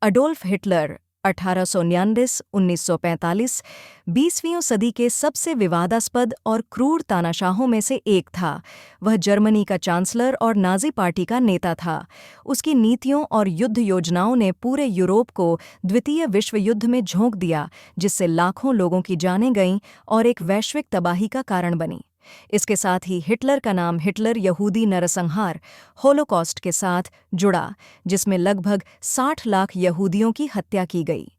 Adolf Hitler 1899-1945 20वीं सदी के सबसे विवादास्पद और क्रूर तानाशाहों में से एक था। वह जर्मनी का चांसलर और नाज़ी पार्टी का नेता था। उसकी नीतियों और युद्ध योजनाओं ने पूरे यूरोप को द्वितीय विश्व युद्ध में झोंक दिया, जिससे लाखों लोगों की जानें गईं और एक वैश्विक तबाही का कारण बनी। इसके साथ ही हिटलर का नाम हिटलर यहूदी नरसंहार होलोकॉस्ट के साथ जुड़ा, जिसमें लगभग 60 लाख यहूदियों की हत्या की गई।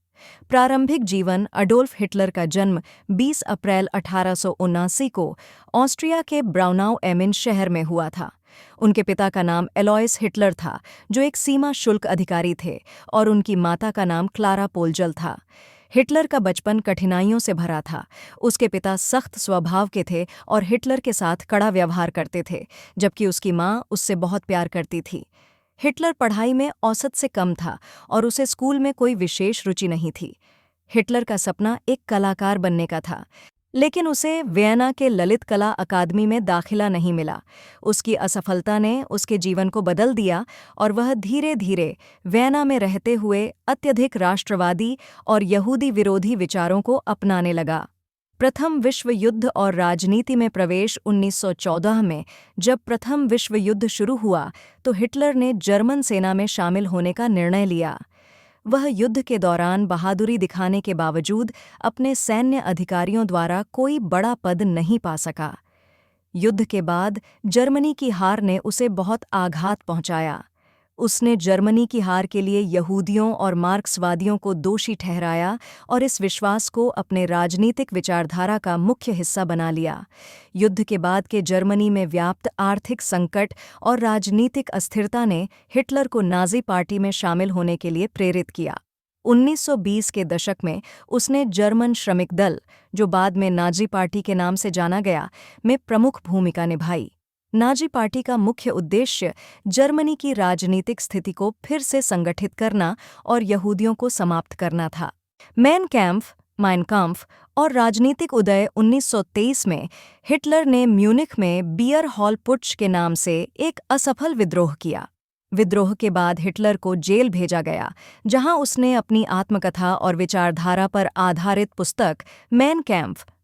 प्रारंभिक जीवन अडोल्फ हिटलर का जन्म 20 अप्रैल 1879 को ऑस्ट्रिया के ब्राउनाउ एमिन शहर में हुआ था। उनके पिता का नाम एलॉयस हिटलर था, जो एक सीमा शुल्क अधिकारी थे, और उनकी माता का नाम क्लारा पोलजल था। हिटलर का बचपन कठिनाइयों से भरा था। उसके पिता सख्त स्वभाव के थे और हिटलर के साथ कड़ा व्यवहार करते थे, जबकि उसकी माँ उससे बहुत प्यार करती थी। हिटलर पढ़ाई में औसत से कम था और उसे स्कूल में कोई विशेष रुचि नहीं थी। हिटलर का सपना एक कलाकार बनने का था, लेकिन उसे वियना के ललित कला अकादमी में दाखिला नहीं मिला। उसकी असफलता ने उसके जीवन को बदल दिया और वह धीरे धीरे वियना में रहते हुए अत्यधिक राष्ट्रवादी और यहूदी विरोधी विचारों को अपनाने लगा। प्रथम विश्व युद्ध और राजनीति में प्रवेश 1914 में जब प्रथम विश्व युद्ध शुरू हुआ तो हिटलर ने जर्मन सेना में शामिल होने का निर्णय लिया। वह युद्ध के दौरान बहादुरी दिखाने के बावजूद अपने सैन्य अधिकारियों द्वारा कोई बड़ा पद नहीं पा सका। युद्ध के बाद जर्मनी की हार ने उसे बहुत आघात पहुंचाया। उसने जर्मनी की हार के लिए यहूदियों और मार्क्सवादियों को दोषी ठहराया और इस विश्वास को अपने राजनीतिक विचारधारा का मुख्य हिस्सा बना लिया। युद्ध के बाद के जर्मनी में व्याप्त आर्थिक संकट और राजनीतिक अस्थिरता ने हिटलर को नाज़ी पार्टी में शामिल होने के लिए प्रेरित किया। 1920 के दशक में उसने जर्मन श्रमिक दल, जो बाद में नाज़ी पार्टी के नाम से जाना गया, में प्रमुख भूमिका निभाई। नाज़ी पार्टी का मुख्य उद्देश्य जर्मनी की राजनीतिक स्थिति को फिर से संगठित करना और यहूदियों को समाप्त करना था। मैन काम्फ और राजनीतिक उदय 1923 में हिटलर ने म्यूनिख में बियर हॉल पुट्च के नाम से एक असफल विद्रोह किया। विद्रोह के बाद हिटलर को जेल भेजा गया, जहां उसने अपनी आत्मकथा और विचारधारा पर आधारित पुस्तक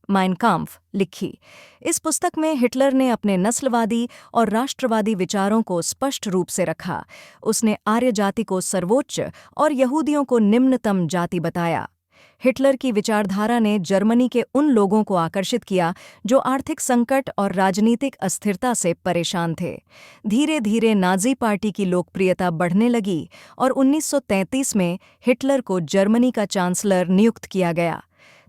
माइन काम्फ लिखी। इस पुस्तक में हिटलर ने अपने नस्लवादी और राष्ट्रवादी विचारों को स्पष्ट रूप से रखा। उसने आर्य जाति को सर्वोच्च और यहूदियों को निम्नतम जाति बताया। हिटलर की विचारधारा ने जर्मनी के उन लोगों को आकर्षित किया जो आर्थिक संकट और राजनीतिक अस्थिरता से परेशान थे। धीरे धीरे नाज़ी पार्टी की लोकप्रियता बढ़ने लगी और 1933 में हिटलर को जर्मनी का चांसलर नियुक्त किया गया।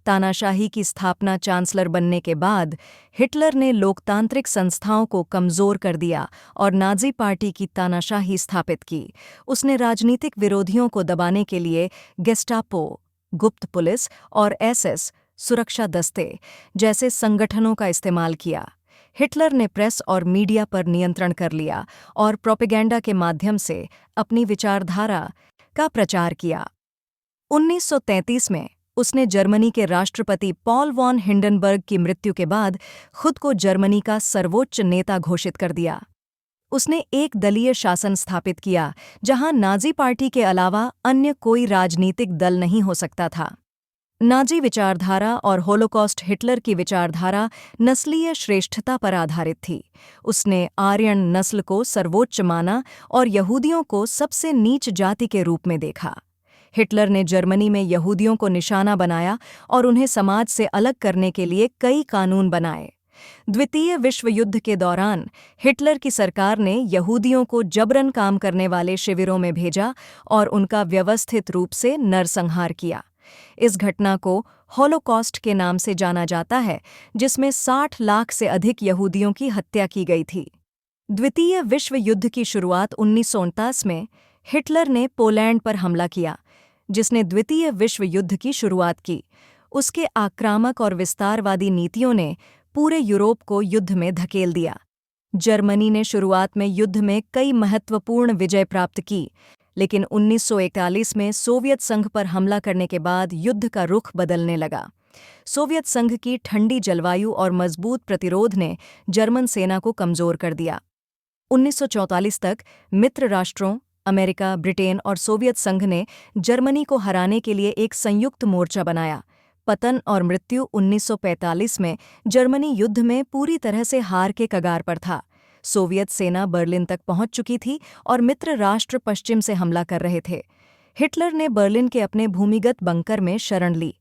तानाशाही की स्थापना चांसलर बनने के बाद हिटलर ने लोकतांत्रिक संस्थाओं को कमज़ोर कर दिया और नाज़ी पार्टी की तानाशाही स्थापित की। उसने राजनीतिक विरोधियों को दबाने के लिए गेस्टापो, गुप्त पुलिस और एसएस सुरक्षा दस्ते जैसे संगठनों का इस्तेमाल किया। हिटलर ने प्रेस और मीडिया पर नियंत्रण कर लिया और प्रोपेगेंडा के माध्यम से अपनी विचारधारा का प्रचार किया। 1933 में उसने जर्मनी के राष्ट्रपति पॉल वॉन हिंडनबर्ग की मृत्यु के बाद खुद को जर्मनी का सर्वोच्च नेता घोषित कर दिया। उसने एक दलीय शासन स्थापित किया, जहां नाज़ी पार्टी के अलावा अन्य कोई राजनीतिक दल नहीं हो सकता था। नाज़ी विचारधारा और होलोकॉस्ट हिटलर की विचारधारा नस्लीय श्रेष्ठता पर आधारित थी। उसने आर्यन नस्ल को सर्वोच्च माना और यहूदियों को सबसे नीच जाति के रूप में देखा। हिटलर ने जर्मनी में यहूदियों को निशाना बनाया और उन्हें समाज से अलग करने के लिए कई कानून बनाए। द्वितीय विश्व युद्ध के दौरान हिटलर की सरकार ने यहूदियों को जबरन काम करने वाले शिविरों में भेजा और उनका व्यवस्थित रूप से नरसंहार किया। इस घटना को होलोकॉस्ट के नाम से जाना जाता है, जिसमें 60 लाख से अधिक यहूदियों की हत्या की गई थी। द्वितीय विश्व युद्ध की शुरुआत 1949 में हिटलर ने पोलैंड पर हमला किया, जिसने द्वितीय विश्व युद्ध की शुरुआत की। उसके आक्रामक और विस्तारवादी नीतियों ने पूरे यूरोप को युद्ध में धकेल दिया। जर्मनी ने शुरुआत में युद्ध में कई महत्वपूर्ण विजय प्राप्त की, लेकिन 1941 में सोवियत संघ पर हमला करने के बाद युद्ध का रुख बदलने लगा। सोवियत संघ की ठंडी जलवायु और मजबूत प्रतिरोध ने जर्मन सेना को कमजोर कर दिया। 1944 तक मित्र राष्ट्रों अमेरिका, ब्रिटेन और सोवियत संघ ने जर्मनी को हराने के लिए एक संयुक्त मोर्चा बनाया। पतन और मृत्यु 1945 में जर्मनी युद्ध में पूरी तरह से हार के कगार पर था। सोवियत सेना बर्लिन तक पहुंच चुकी थी और मित्र राष्ट्र पश्चिम से हमला कर रहे थे। हिटलर ने बर्लिन के अपने भूमिगत बंकर में शरण ली।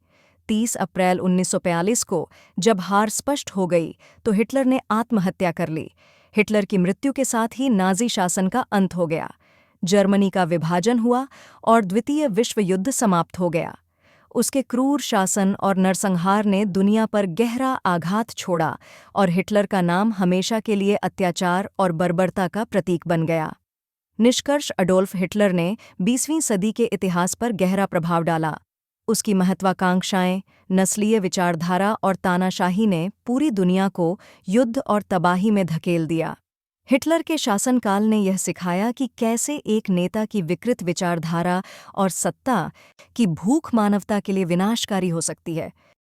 30 अप्रैल 1942 को जब हार स्पष्ट हो गई तो हिटलर ने आत्महत्या कर ली। हिटलर की मृत्यु के साथ ही नाज़ी शासन का अंत हो गया। जर्मनी का विभाजन हुआ और द्वितीय विश्व युद्ध समाप्त हो गया। उसके क्रूर शासन और नरसंहार ने दुनिया पर गहरा आघात छोड़ा और हिटलर का नाम हमेशा के लिए अत्याचार और बर्बरता का प्रतीक बन गया। निष्कर्ष, अडोल्फ हिटलर ने 20वीं सदी के इतिहास पर गहरा प्रभाव डाला। उसकी महत्वाकांक्षाएं, नस्लीय विचारधारा और तानाशाही ने पूरी दुनिया को युद्ध और तबाही में धकेल दिया। हिटलर के शासनकाल ने यह सिखाया कि कैसे एक नेता की विकृत विचारधारा और सत्ता की भूख मानवता के लिए विनाशकारी हो सकती है।